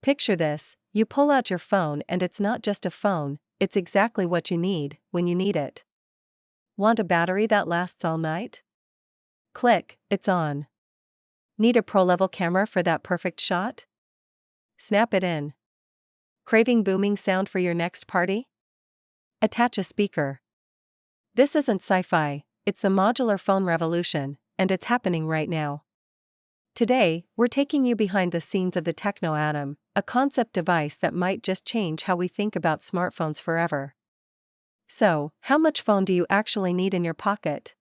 Picture this, you pull out your phone and it's not just a phone, it's exactly what you need, when you need it. Want a battery that lasts all night? Click, it's on. Need a pro-level camera for that perfect shot? Snap it in. Craving booming sound for your next party? Attach a speaker. This isn't sci-fi, it's the modular phone revolution, and it's happening right now. Today, we're taking you behind the scenes of the Tecno Atom, a concept device that might just change how we think about smartphones forever. So, how much phone do you actually need in your pocket?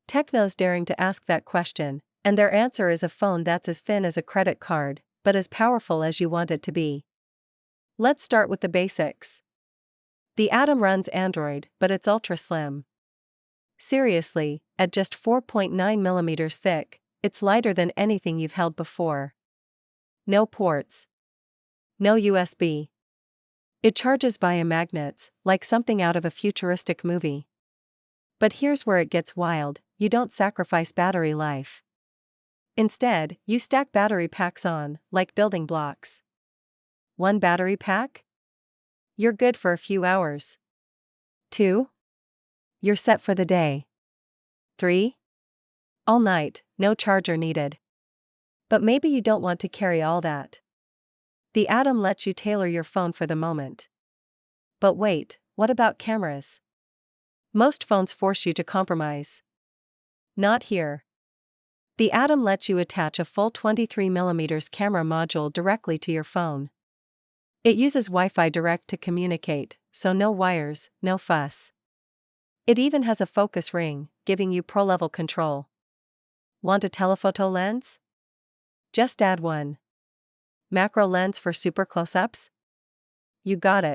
Tecno's daring to ask that question, and their answer is a phone that's as thin as a credit card, but as powerful as you want it to be. Let's start with the basics. The Atom runs Android, but it's ultra slim. Seriously, at just 4.9 millimeters thick, it's lighter than anything you've held before. No ports. No USB. It charges via magnets, like something out of a futuristic movie. But here's where it gets wild, you don't sacrifice battery life. Instead, you stack battery packs on, like building blocks. One battery pack? You're good for a few hours. 2? You're set for the day. 3? All night, no charger needed. But maybe you don't want to carry all that. The Atom lets you tailor your phone for the moment. But wait, what about cameras? Most phones force you to compromise. Not here. The Atom lets you attach a full 23mm camera module directly to your phone. It uses Wi-Fi direct to communicate, so no wires, no fuss. It even has a focus ring, giving you pro-level control. Want a telephoto lens? Just add one. Macro lens for super close-ups? You got it.